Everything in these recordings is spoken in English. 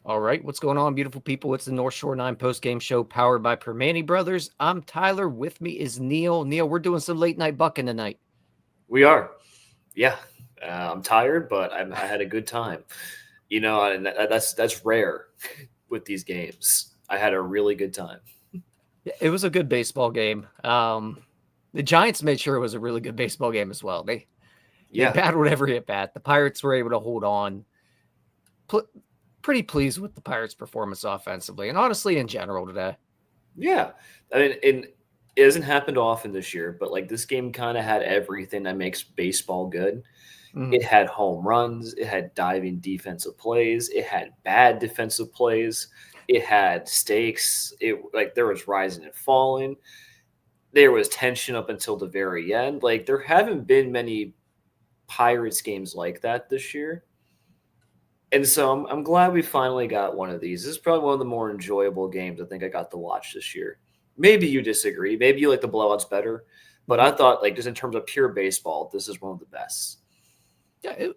All right, what's going on, beautiful people? It's the North Shore 9 post-game show powered by Primanti Brothers. I'm Tyler. With me is Neil. Neil, we're doing some late-night bucking tonight. We are. Yeah. I'm tired, but I had a good time. You know, and that's rare with these games. I had a really good time. It was a good baseball game. The Giants made sure it was a really good baseball game as well. They battled every at-bat. The Pirates were able to hold on. Pretty pleased with the Pirates' performance offensively and honestly in general today. Yeah. I mean, it hasn't happened often this year, but like this game kind of had everything that makes baseball good. Mm-hmm. It had home runs. It had diving defensive plays. It had bad defensive plays. It had stakes. There was rising and falling. There was tension up until the very end. Like there haven't been many Pirates games like that this year. And so I'm glad we finally got one of these. This is probably one of the more enjoyable games I think I got to watch this year. Maybe you disagree. Maybe you like the blowouts better. But I thought, like, just in terms of pure baseball, this is one of the best. Yeah,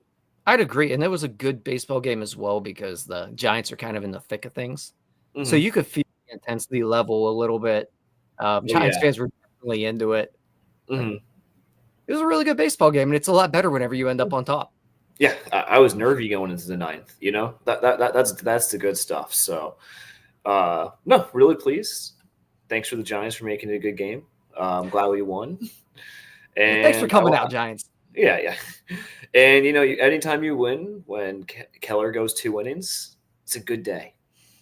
I'd agree. And it was a good baseball game as well because the Giants are kind of in the thick of things. Mm-hmm. So you could feel the intensity level a little bit. Giants fans were definitely into it. Mm-hmm. It was a really good baseball game, and it's a lot better whenever you end up on top. Yeah, I was nervy going into the ninth. You know, that's the good stuff. So, no, really pleased. Thanks for the Giants for making it a good game. I'm glad we won. And thanks for coming out, Giants. Yeah. And you know, anytime you win, when Keller goes 2 innings, it's a good day.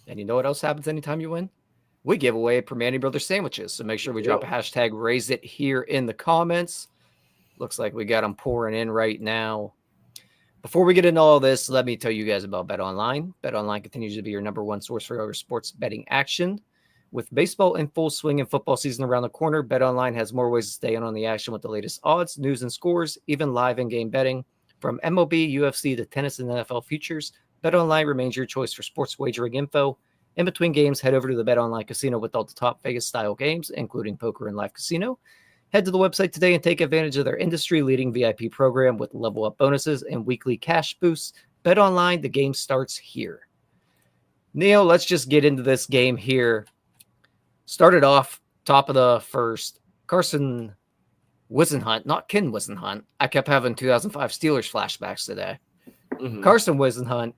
And you know what else happens anytime you win? We give away Primanti Brothers sandwiches. So make sure we drop a hashtag Raise It here in the comments. Looks like we got them pouring in right now. Before we get into all this, let me tell you guys about BetOnline. BetOnline continues to be your number one source for sports betting action. With baseball in full swing and football season around the corner, BetOnline has more ways to stay in on the action with the latest odds, news, and scores, even live in-game betting. From MLB, UFC to tennis and NFL futures, BetOnline remains your choice for sports wagering info. In between games, head over to the BetOnline Casino with all the top Vegas-style games, including poker and live casino. Head to the website today and take advantage of their industry-leading VIP program with level-up bonuses and weekly cash boosts. BetOnline, the game starts here. Neil, let's just get into this game here. Started off top of the first. Carson Whisenhunt, not Ken Whisenhunt. I kept having 2005 Steelers flashbacks today. Mm-hmm. Carson Whisenhunt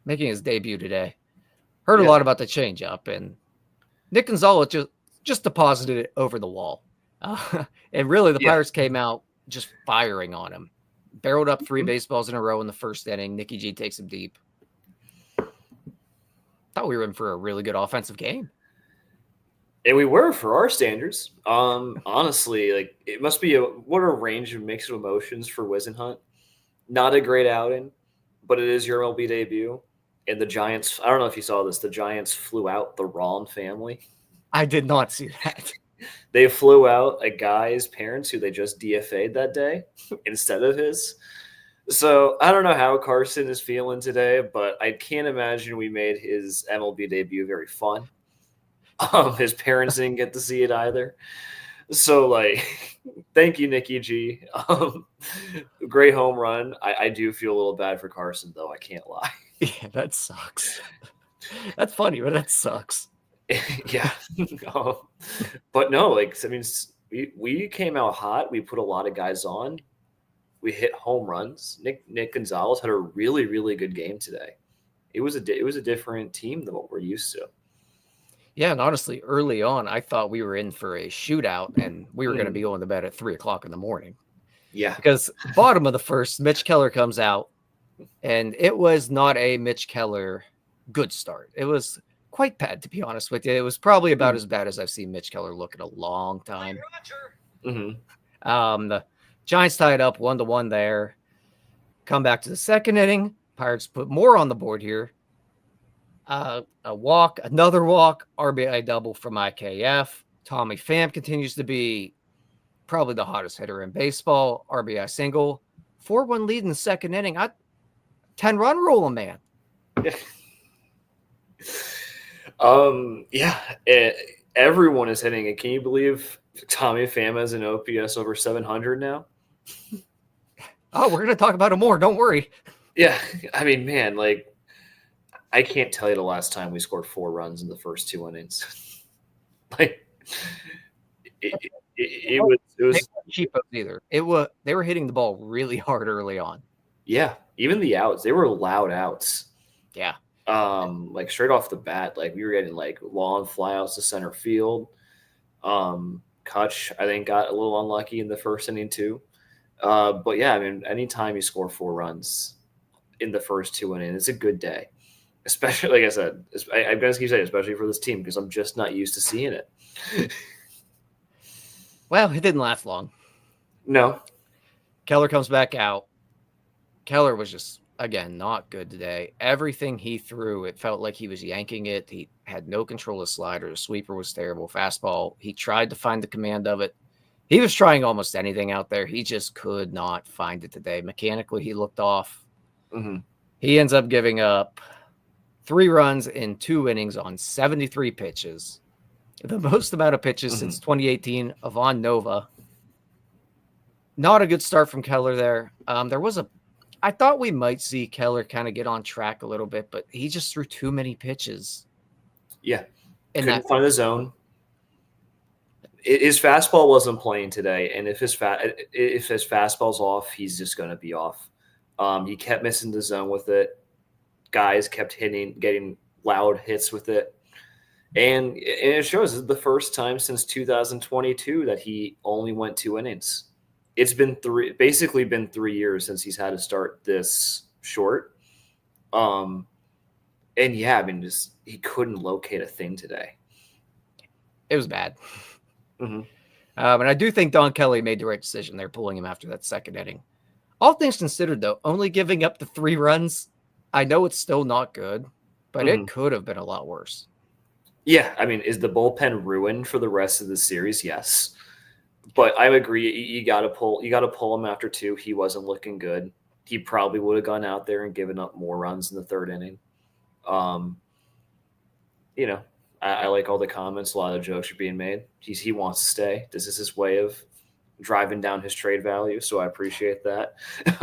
making his debut today. Heard a lot about the changeup, and Nick Gonzales just deposited it over the wall. And really, the Pirates came out just firing on him. Barreled up 3 baseballs in a row in the first inning. Nicky G takes him deep. Thought we were in for a really good offensive game. And we were for our standards. Honestly, like it must be what a range of mixed emotions for Whisenhunt. Not a great outing, but it is your MLB debut. And the Giants, I don't know if you saw this, the Giants flew out the Ron family. I did not see that. They flew out a guy's parents who they just DFA'd that day instead of his. So I don't know how Carson is feeling today, but I can't imagine we made his MLB debut very fun. His parents didn't get to see it either. So, like, thank you, Nicky G. Great home run. I do feel a little bad for Carson, though. I can't lie. Yeah, that sucks. That's funny, but that sucks. Yeah. But no, like, I mean, we came out hot. We put a lot of guys on. We hit home runs. Nick Gonzales had a really, really good game today. It was a different team than what we're used to. Yeah, and honestly, early on, I thought we were in for a shootout, and we were going to be going to bed at 3:00 in the morning. Yeah. Because bottom of the first, Mitch Keller comes out, and it was not a Mitch Keller good start. It was quite bad, to be honest with you. It was probably about as bad as I've seen Mitch Keller look in a long time. Mm-hmm. The Giants tied up 1-1 there. Come back to the second inning. Pirates put more on the board here. A walk, another walk, RBI double from IKF. Tommy Pham continues to be probably the hottest hitter in baseball. RBI single. 4-1 lead in the second inning. 10-run rule, man. Everyone is hitting it. Can you believe Tommy Pham has an OPS over 700 now? Oh, we're going to talk about it more. Don't worry. Yeah. I mean, man, like, I can't tell you the last time we scored 4 runs in the first 2 innings. Like, it was cheap either. They were hitting the ball really hard early on. Yeah. Even the outs, they were loud outs. Yeah. Like straight off the bat, like we were getting like long flyouts to center field. Cutch, I think, got a little unlucky in the first inning too. But yeah, I mean, anytime you score 4 runs in the first 2 innings, it's a good day. Especially, like I said, I'm going to keep saying, especially for this team, because I'm just not used to seeing it. Well, it didn't last long. No. Keller comes back out. Keller was just, again, not good today. Everything he threw, it felt like he was yanking it. He had no control of slider. The sweeper was terrible. Fastball, he tried to find the command of it. He was trying almost anything out there. He just could not find it today. Mechanically, he looked off. Mm-hmm. He ends up giving up 3 runs in 2 innings on 73 pitches. The most amount of pitches since 2018 Ivan Nova. Not a good start from Keller there. I thought we might see Keller kind of get on track a little bit, but he just threw too many pitches. Yeah. Couldn't find the zone. His fastball wasn't playing today, and if his fastball's off, he's just going to be off. He kept missing the zone with it. Guys kept getting loud hits with it. And it shows this is the first time since 2022 that he only went 2 innings. It's been basically been 3 years since he's had to start this short. And yeah, I mean, he couldn't locate a thing today. It was bad. Mm-hmm. And I do think Don Kelly made the right decision there, pulling him after that second inning. All things considered, though, only giving up the 3 runs, I know it's still not good, but it could have been a lot worse. Yeah, I mean, is the bullpen ruined for the rest of the series? Yes. But I agree, you got to pull him after 2. He wasn't looking good. He probably would have gone out there and given up more runs in the 3rd inning. I like all the comments. A lot of jokes are being made. He wants to stay. This is his way of driving down his trade value, so I appreciate that. This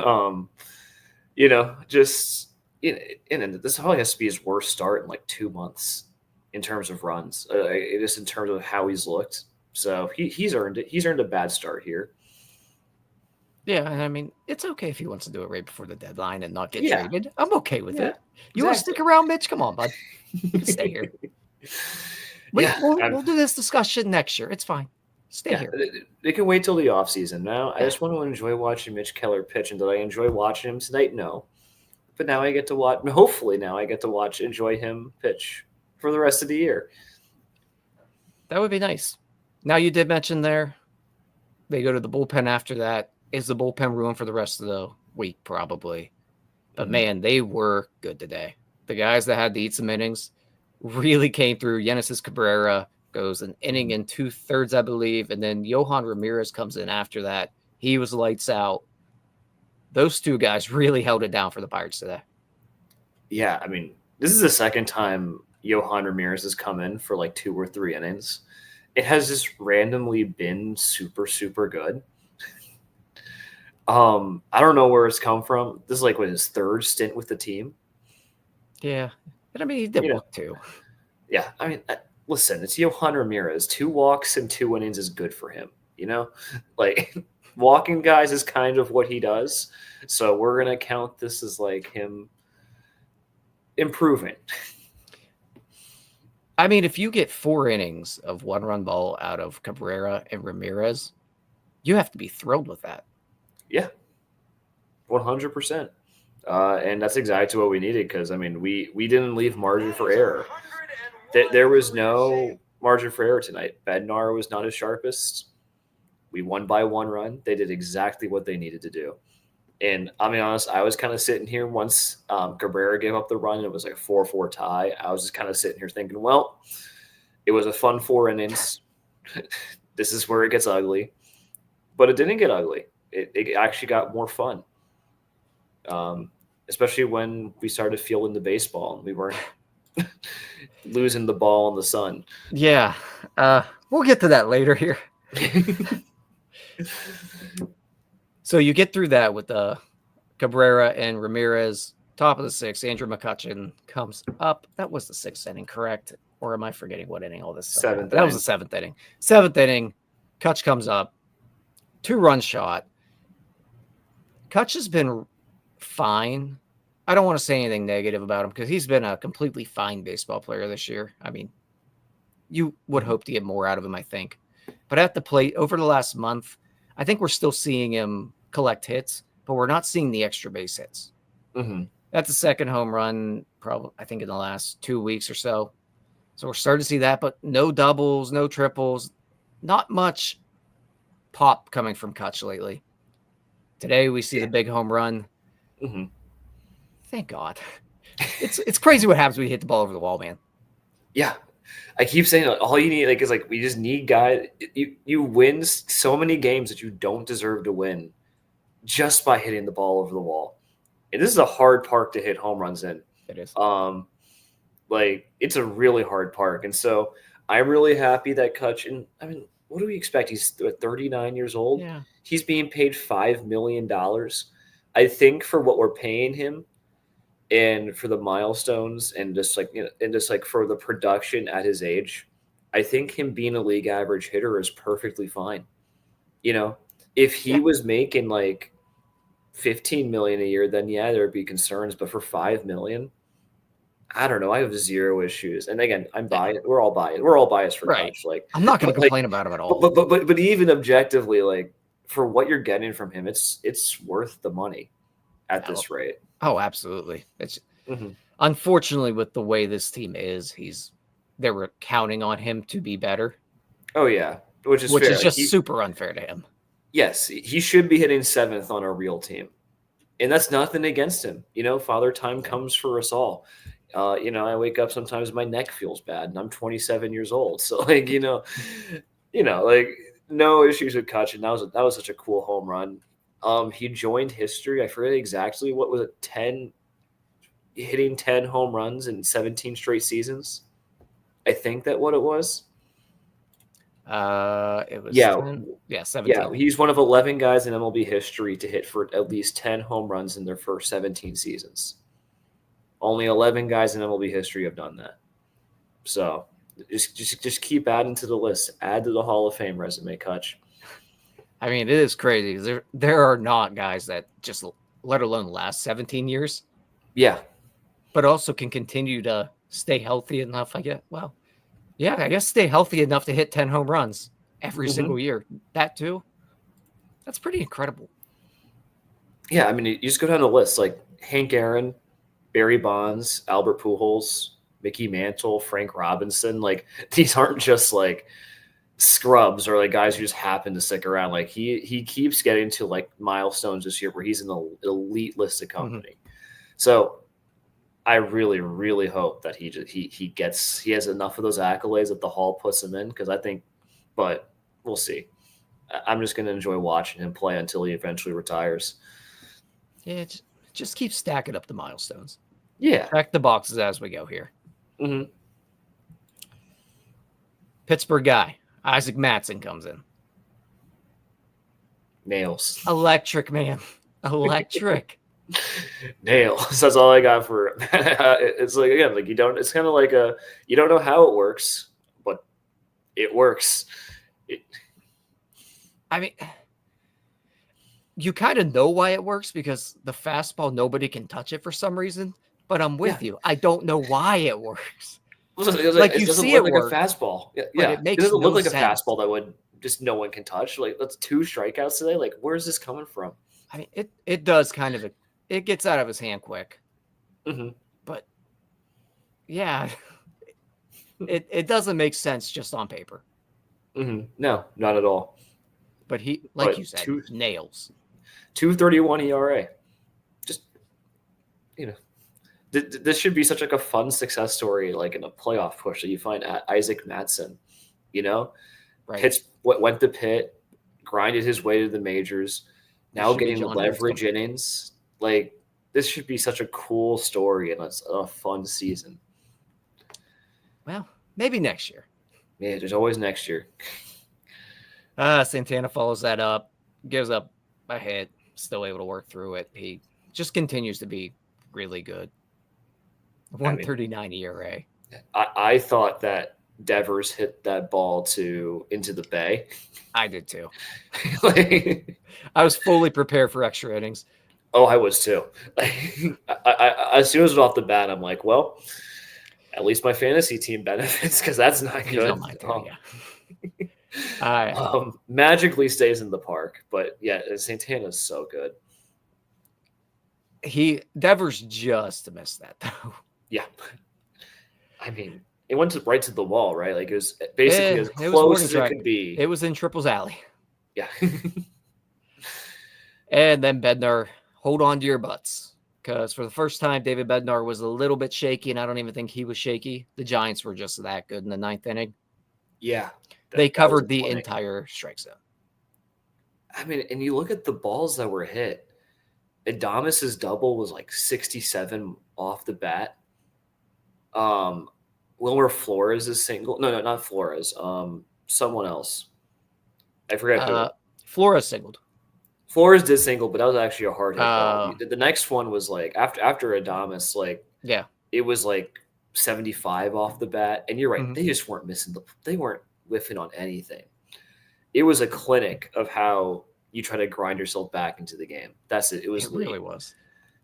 probably has to be his worst start in like 2 months in terms of runs, just in terms of how he's looked. So he's earned it. He's earned a bad start here. Yeah, and I mean, it's okay if he wants to do it right before the deadline and not get traded. I'm okay with it. You want to stick around, Mitch? Come on, bud. You can stay here. We'll do this discussion next year. It's fine. Stay here. They can wait till the offseason. Now, I just want to enjoy watching Mitch Keller pitch. And did I enjoy watching him tonight? No. But now I get to watch. Hopefully now I get to enjoy him pitch for the rest of the year. That would be nice. Now, you did mention there, they go to the bullpen after that. Is the bullpen ruined for the rest of the week? Probably. But, man, they were good today. The guys that had to eat some innings really came through. Génesis Cabrera goes an inning and 2/3, I believe. And then Yohan Ramirez comes in after that. He was lights out. Those 2 guys really held it down for the Pirates today. Yeah, I mean, this is the second time Yohan Ramirez has come in for like 2 or 3 innings. It has just randomly been super, super good. I don't know where it's come from. This is like his 3rd stint with the team. Yeah. But I mean, he did walk 2. Yeah. I mean, listen, it's Yohan Ramirez. 2 walks and 2 innings is good for him. Like walking guys is kind of what he does. So we're going to count this as like him improving. I mean, if you get 4 innings of 1-run ball out of Cabrera and Ramirez, you have to be thrilled with that. Yeah, 100%. And that's exactly what we needed because, I mean, we didn't leave margin for error. There was no margin for error tonight. Bednar was not his sharpest. We won by 1 run. They did exactly what they needed to do. And I'll be honest, I was kind of sitting here once Cabrera gave up the run and it was like a 4-4 tie. I was just kind of sitting here thinking, well, it was a fun 4 innings. This is where it gets ugly. But it didn't get ugly. It actually got more fun. Especially when we started fielding the baseball and we weren't losing the ball in the sun. Yeah. We'll get to that later here. So you get through that with Cabrera and Ramirez, top of the 6th. Andrew McCutchen comes up. That was the 6th inning, correct? Or am I forgetting what inning all this stuff? 7th. That was the 7th inning. 7th inning, Cutch comes up, 2-run shot. Cutch has been fine. I don't want to say anything negative about him because he's been a completely fine baseball player this year. I mean, you would hope to get more out of him, I think. But at the plate, over the last month, I think we're still seeing him collect hits, but we're not seeing the extra base hits. Mm-hmm. That's the 2nd home run, probably, I think, in the last 2 weeks or so. So we're starting to see that, but no doubles, no triples, not much pop coming from Cutch lately. Today we see the big home run. Mm-hmm. Thank God. It's crazy what happens when you hit the ball over the wall, man. Yeah. I keep saying all you need is we just need guys. You win so many games that you don't deserve to win just by hitting the ball over the wall. And this is a hard park to hit home runs in. It is. It's a really hard park. And so I'm really happy that Cutch, and I mean, what do we expect? He's 39 years old. Yeah. He's being paid $5 million. I think for what we're paying him, and for the milestones and just for the production at his age, I think him being a league average hitter is perfectly fine. If he was making like $15 million a year, then there'd be concerns. But for $5 million, I don't know. I have zero issues. And again, I'm biased. We're all biased. We're all biased for right. Cutch. I'm not going to complain about him at all. But even objectively, for what you're getting from him, it's worth the money at this rate. Oh, absolutely. It's mm-hmm. Unfortunately, with the way this team is, they were counting on him to be better. Oh yeah, which is just super unfair to him. Yes, he should be hitting 7th on a real team, and that's nothing against him. Father time comes for us all. I wake up sometimes my neck feels bad, and I'm 27 years old, so no issues with Cutch, and that was such a cool home run. He joined history. I forget exactly what was it, 10. Hitting 10 home runs in 17 straight seasons. I think that what it was. It was 10? 17. Yeah, he's one of 11 guys in MLB history to hit for at least 10 home runs in their first 17 seasons. Only 11 guys in MLB history have done that. So just keep adding to the list. Add to the Hall of Fame resume, Cutch. I mean, it is crazy because there are not guys that just, let alone last 17 years. Yeah. But also can continue to stay healthy enough, I guess. Well, yeah, I guess stay healthy enough to hit 10 home runs every single year. That too. That's pretty incredible. Yeah, I mean, you just go down the list, like Hank Aaron, Barry Bonds, Albert Pujols, Mickey Mantle, Frank Robinson. These aren't just scrubs or guys who just happen to stick around. He keeps getting to milestones this year where he's in the elite listed company. Mm-hmm. So I really, really hope that he has enough of those accolades that the Hall puts him in, because I think, but we'll see. I'm just going to enjoy watching him play until he eventually retires. Yeah, just keep stacking up the milestones. Yeah. Check the boxes as we go here. Mm-hmm. Pittsburgh guy, Isaac Mattson comes in. Nails. Electric, man. Electric. Nails. That's all I got for it. It's again, you don't. It's kind of you don't know how it works, but it works. I mean, you kind of know why it works because the fastball, nobody can touch it for some reason. But I'm with you. I don't know why it works. You see it work. A fastball. Yeah. It doesn't look like a fastball that would just no one can touch. That's 2 strikeouts today. Where's this coming from? I mean, it does kind of. It gets out of his hand quick. Mm-hmm. But, yeah, it doesn't make sense just on paper. Mm-hmm. No, not at all. But you said, nails. 2.31 ERA. Just, this should be such like a fun success story, like in a playoff push that you find Isaac Mattson, Right. went to Pitt, grinded his way to the majors, now getting leverage innings. Like, this should be such a cool story, and it's a fun season. Well, maybe next year. Yeah, there's always next year. Santana follows that up, gives up a hit, still able to work through it. He just continues to be really good. 139 ERA. I thought that Devers hit that ball into the bay. I did too. I was fully prepared for extra innings. Oh, I was too. I as soon as it was off the bat, I'm like, well, at least my fantasy team benefits because that's not good. Magically stays in the park, but yeah, Santana's so good. Devers just missed that though. Yeah, I mean, it went right to the wall, right? Like, it was basically as close as it could be. It was in Triple's alley. Yeah. And then Bednar, hold on to your butts, because for the first time, David Bednar was a little bit shaky, and I don't even think he was shaky. The Giants were just that good in the 9th inning. Yeah. They covered the entire strike zone. I mean, and you look at the balls that were hit. Adames' double was like 67 off the bat. Wilmer Flores' single. No, not Flores. Someone else. I forgot who. Flores singled. Flores did single, but that was actually a hard hit ball. The next one was like after Adames, like, yeah, it was like 75 off the bat. And you're right, they just weren't missing they weren't whiffing on anything. It was a clinic of how you try to grind yourself back into the game. That's it. It really was.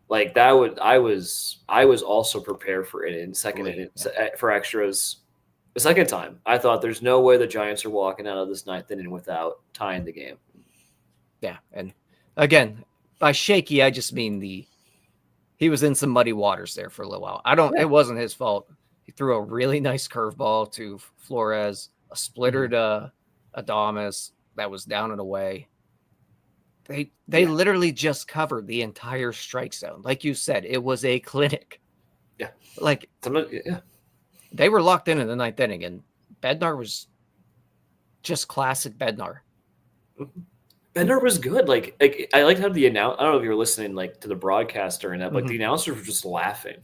Like, that would I was also prepared for it in second inning for extras. The second time, I thought there's no way the Giants are walking out of this 9th inning without tying the game. Yeah, and again, by shaky, I just mean he was in some muddy waters there for a little while. It wasn't his fault. He threw a really nice curveball to Flores, a splitter to Adames that was down and away. They literally just covered the entire strike zone. Like you said, it was a clinic. Yeah. Like, they were locked in the 9th inning, and Bednar was just classic Bednar. Bednar was good. Like I liked how I don't know if you were listening like to the broadcast during that, but the announcers were just laughing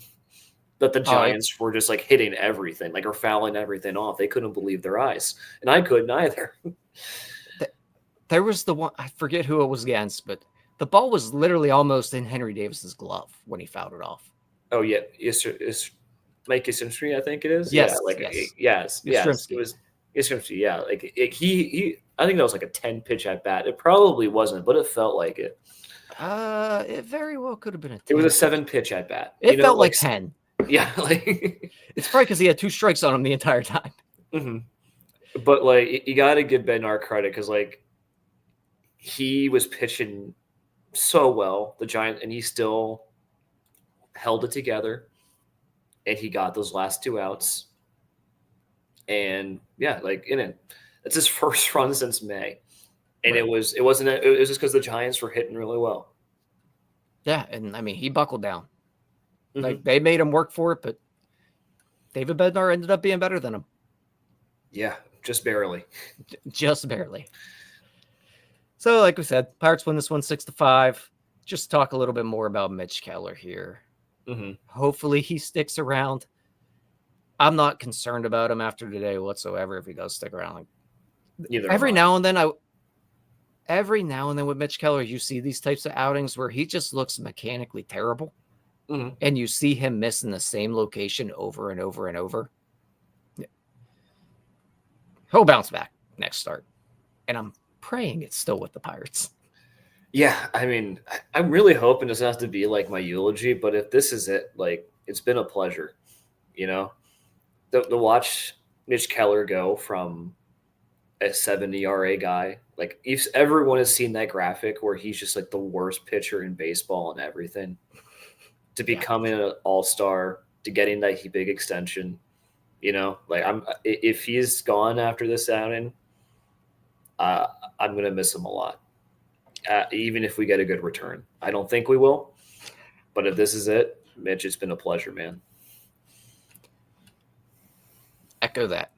that the Giants were just like hitting everything, like, or fouling everything off. They couldn't believe their eyes, and I couldn't either. There was the one, I forget who it was against, but the ball was literally almost in Henry Davis's glove when he fouled it off. Oh yeah, it's Mike Yastrzemski, I think it is. Yes, yes. It was Yastrzemski. Yeah, like he. I think that was like a 10 pitch at bat. It probably wasn't, but it felt like it. It very well could have been a 10. It was a 7 pitch at bat. It felt like 10. Yeah, like it's probably because he had 2 strikes on him the entire time. Mm-hmm. But like, you got to give Bednar credit because like, he was pitching so well, the Giants, and he still held it together, and he got those last 2 outs. And yeah, like, it's his first run since May, and it was just because the Giants were hitting really well. Yeah, and I mean, he buckled down. Like, they made him work for it, but David Bednar ended up being better than him. Yeah, just barely. Just barely. So, like we said, Pirates win this one 6-5. Just talk a little bit more about Mitch Keller here. Hopefully he sticks around. I'm not concerned about him after today whatsoever if he does stick around. Every now and then with Mitch Keller, you see these types of outings where he just looks mechanically terrible. And you see him missing the same location over and over and over. He'll bounce back next start. And I'm praying it's still with the Pirates. Yeah, I mean, I'm really hoping this has to be like my eulogy, but if this is it, like, it's been a pleasure, to watch Mitch Keller go from a 7 ERA guy. Like, if everyone has seen that graphic where he's just like the worst pitcher in baseball and everything, to becoming an all-star, to getting that big extension, like, if he's gone after this outing, I'm going to miss him a lot. even if we get a good return. I don't think we will, but if this is it, Mitch, it's been a pleasure, man. Echo that.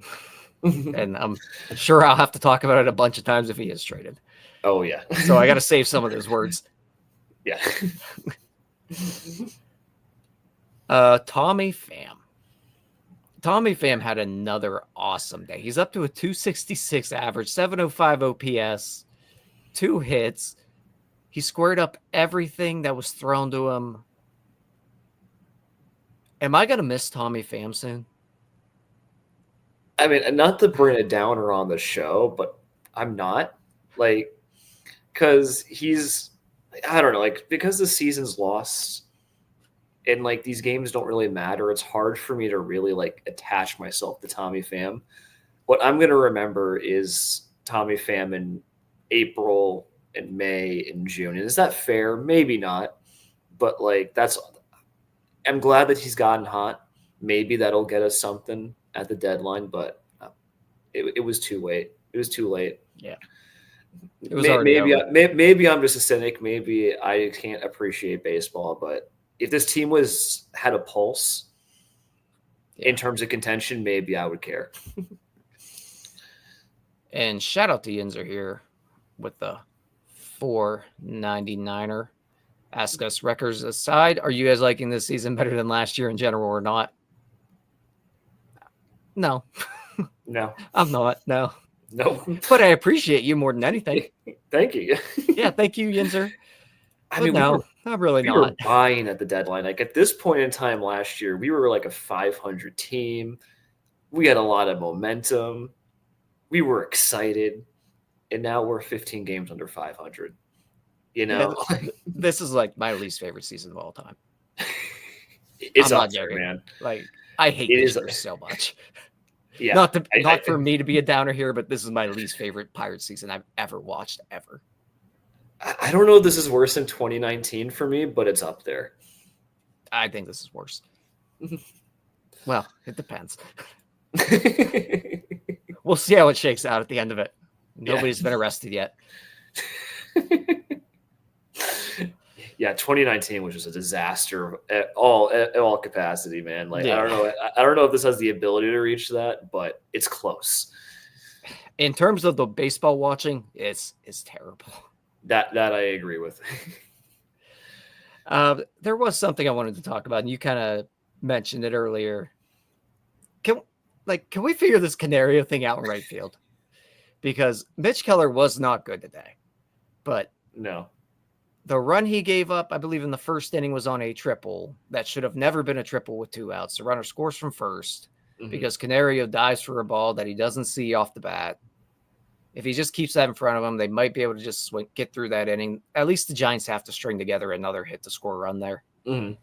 And I'm sure I'll have to talk about it a bunch of times if he is traded. Oh, yeah. So I got to save some of those words. Yeah. Tommy Pham. Tommy Pham had another awesome day. He's up to a 266 average, 705 OPS, 2 hits. He squared up everything that was thrown to him. Am I going to miss Tommy Pham soon? I mean, not to bring a downer on the show, but I'm not. Like, because I don't know, like, because the season's lost and, like, these games don't really matter, it's hard for me to really, like, attach myself to Tommy Pham. What I'm going to remember is Tommy Pham in April and May and June. And is that fair? Maybe not. But, like, I'm glad that he's gotten hot. Maybe that'll get us something at the deadline, but it was too late. It was too late. Yeah. It was already over. Maybe I'm just a cynic. Maybe I can't appreciate baseball, but if this team had a pulse in terms of contention, maybe I would care. And shout out to Yinzer here with the 499er. Ask us, records aside, are you guys liking this season better than last year in general or not? No. No. I'm not. No. But I appreciate you more than anything. Thank you. Yeah, thank you, Yinzer. I mean, no, I'm really not. We were buying at the deadline. Like, at this point in time last year, we were like a 500 team. We had a lot of momentum. We were excited. And now we're 15 games under 500. You know? Yeah, this is like my least favorite season of all time. It's up there, man. Like, I hate this year so much. Yeah. Not for me to be a downer here, but this is my least favorite Pirates season I've ever watched, ever. I don't know if this is worse than 2019 for me, but it's up there. I think this is worse. Well, it depends. We'll see how it shakes out at the end of it. Nobody's been arrested yet. Yeah, 2019 was just a disaster at all capacity, man. Like, yeah. I don't know if this has the ability to reach that, but it's close. In terms of the baseball watching, it's terrible. That I agree with. There was something I wanted to talk about, and you kind of mentioned it earlier. Can we figure this Canario thing out in right field? Because Mitch Keller was not good today, but no. The run he gave up, I believe in the first inning, was on a triple that should have never been a triple with 2 outs. The runner scores from first because Canario dives for a ball that he doesn't see off the bat. If he just keeps that in front of him, they might be able to just get through that inning. At least the Giants have to string together another hit to score a run there. Mm-hmm.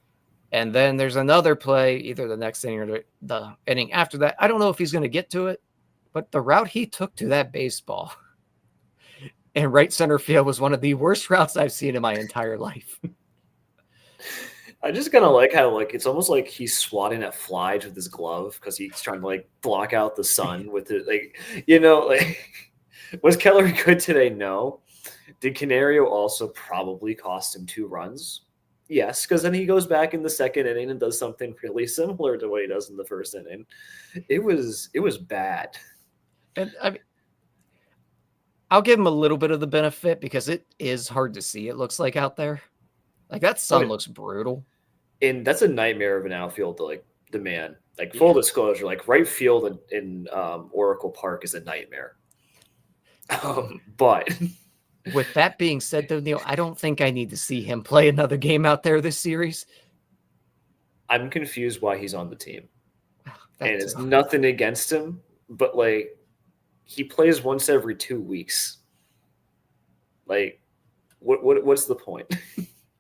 And then there's another play, either the next inning or the inning after that. I don't know if he's going to get to it, but the route he took to that baseball in right center field was one of the worst routes I've seen in my entire life. I just kind of like how, like, it's almost like he's swatting at flies with his glove because he's trying to, like, block out the sun with it. Like, you know, like, was Keller good today? No. Did Canario also probably cost him 2 runs? Yes, because then he goes back in the second inning and does something really similar to what he does in the first inning. It was bad. And I mean, I'll give him a little bit of the benefit because it is hard to see, it looks like, out there. Like, that sun looks brutal. And that's a nightmare of an outfield to, like, demand. Like, full disclosure, like, right field in Oracle Park is a nightmare. But with that being said, though, Neil, I don't think I need to see him play another game out there this series. I'm confused why he's on the team. And it's nothing against him, but, like, he plays once every 2 weeks. Like, what's the point?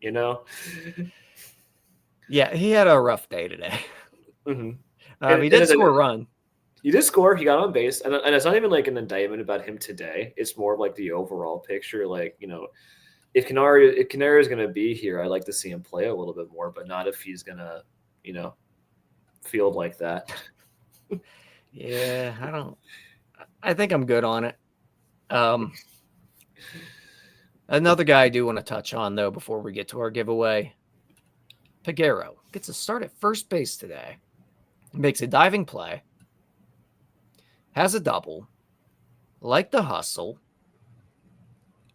You know? Yeah, he had a rough day today. Mm-hmm. He did score a run. He did score. He got on base. And it's not even like an indictment about him today. It's more of like the overall picture. Like, you know, if Canario is going to be here, I'd like to see him play a little bit more, but not if he's going to, you know, field like that. Yeah, I think I'm good on it. Another guy I do want to touch on, though, before we get to our giveaway. Peguero gets a start at first base today. Makes a diving play. Has a double. Like the hustle.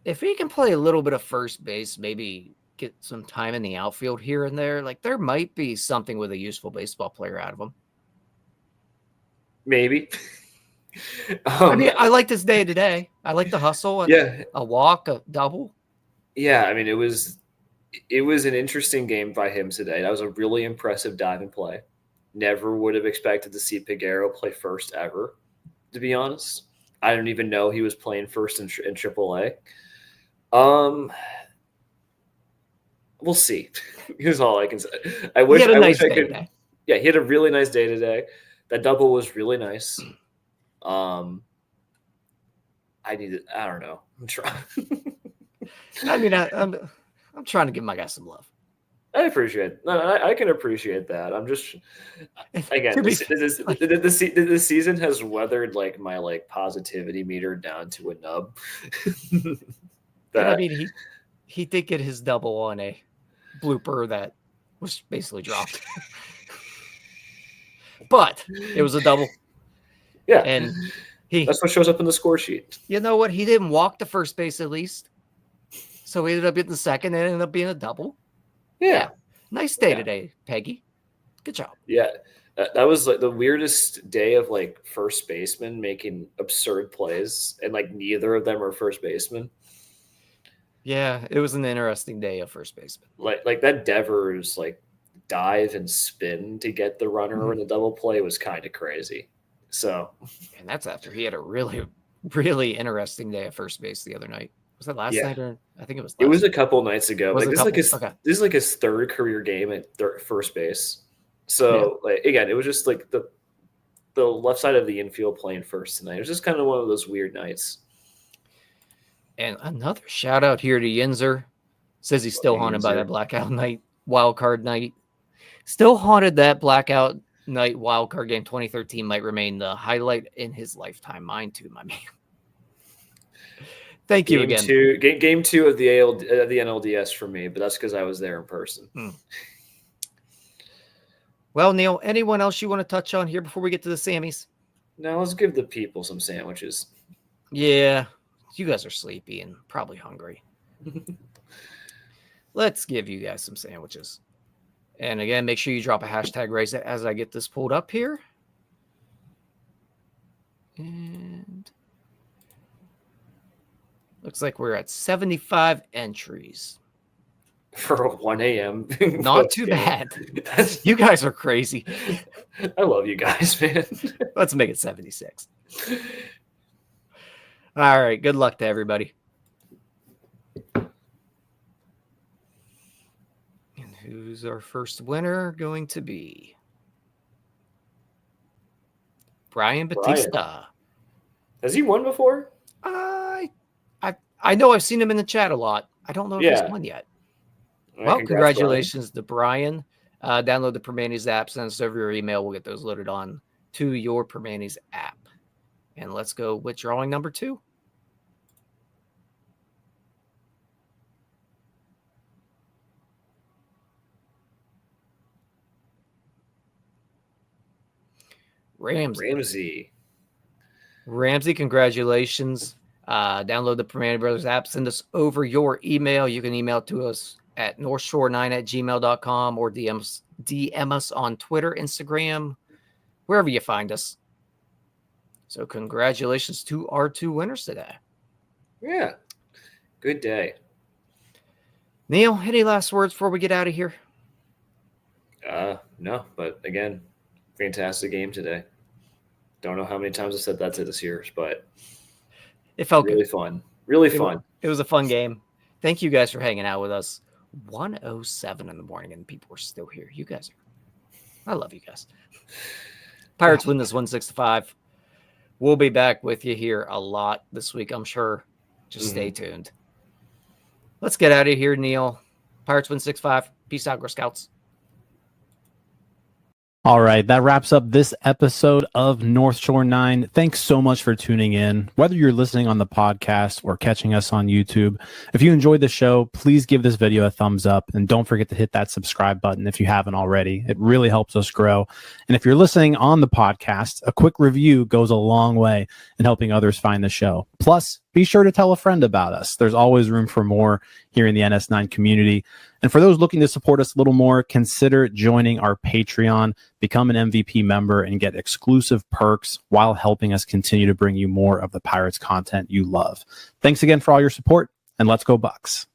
If he can play a little bit of first base, maybe get some time in the outfield here and there, like there might be something with a useful baseball player out of him. Maybe. I mean, I like this day today. I like the hustle. Yeah. A walk, a double. Yeah, I mean, it was an interesting game by him today. That was a really impressive diving play. Never would have expected to see Peguero play first ever, to be honest. I don't even know he was playing first in AAA. We'll see. Here's all I can say. I wish I could. Today. Yeah, he had a really nice day today. That double was really nice. I don't know. I'm trying. I mean, I'm trying to give my guy some love. I appreciate it. No, I can appreciate that. I'm just again the season has weathered like my like positivity meter down to a nub. I mean, he did get his double on a blooper that was basically dropped, but it was a double. Yeah, and that's what shows up in the score sheet. You know what? He didn't walk to first base at least, so he ended up getting the second. And it ended up being a double. Yeah. Nice day today, Peggy. Good job. Yeah. That was like the weirdest day of like first baseman making absurd plays, and like neither of them are first baseman. Yeah, it was an interesting day of first baseman. Like that Devers like dive and spin to get the runner in the double play was kind of crazy. So, and that's after he had a really, really interesting day at first base the other night. Was that last night or I think it was? It was a couple nights ago. Like this is like his third career game at first base. So like again, it was just like the left side of the infield playing first tonight. It was just kind of one of those weird nights. And another shout out here to Yinzer. Says he's still haunted by that blackout night, wild card night. Still haunted that blackout night wild card game. 2013 might remain the highlight in his lifetime. Mine too, my man. Thank you again. Game two of the NLDS for me, but that's because I was there in person. Well, Neil, anyone else you want to touch on here before we get to the Sammys? No, let's give the people some sandwiches. Yeah, you guys are sleepy and probably hungry. Let's give you guys some sandwiches. And again, make sure you drop a hashtag raise it as I get this pulled up here. And looks like we're at 75 entries. For 1 a.m. Not too bad. You guys are crazy. I love you guys, man. Let's make it 76. All right. Good luck to everybody. And who's our first winner going to be? Brian Batista. Has he won before? I know I've seen him in the chat a lot. I don't know if he's won yet. Well, congratulations to Brian. Download the Primanti's app, send us over your email. We'll get those loaded on to your Primanti's app. And let's go with drawing number 2. Ramsey, congratulations. Download the Primanti Brothers app. Send us over your email. You can email to us at northshore9@gmail.com or DM us on Twitter, Instagram, wherever you find us. So congratulations to our 2 winners today. Yeah. Good day. Neil, any last words before we get out of here? No, but again, fantastic game today. Don't know how many times I've said that to this year, but it felt really good. Fun. Really fun. It was a fun game. Thank you guys for hanging out with us. 1:07 in the morning and people are still here. You guys I love you guys. Pirates win this 1-6-5. We'll be back with you here a lot this week, I'm sure. Just stay tuned. Let's get out of here, Neil. Pirates win 6-5. Peace out, Girl Scouts. All right, that wraps up this episode of North Shore 9. Thanks so much for tuning in. Whether you're listening on the podcast or catching us on YouTube, if you enjoyed the show, please give this video a thumbs up and don't forget to hit that subscribe button if you haven't already. It really helps us grow. And if you're listening on the podcast, a quick review goes a long way in helping others find the show. Plus, be sure to tell a friend about us. There's always room for more here in the NS9 community. And for those looking to support us a little more, consider joining our Patreon, become an MVP member, and get exclusive perks while helping us continue to bring you more of the Pirates content you love. Thanks again for all your support, and let's go Bucs.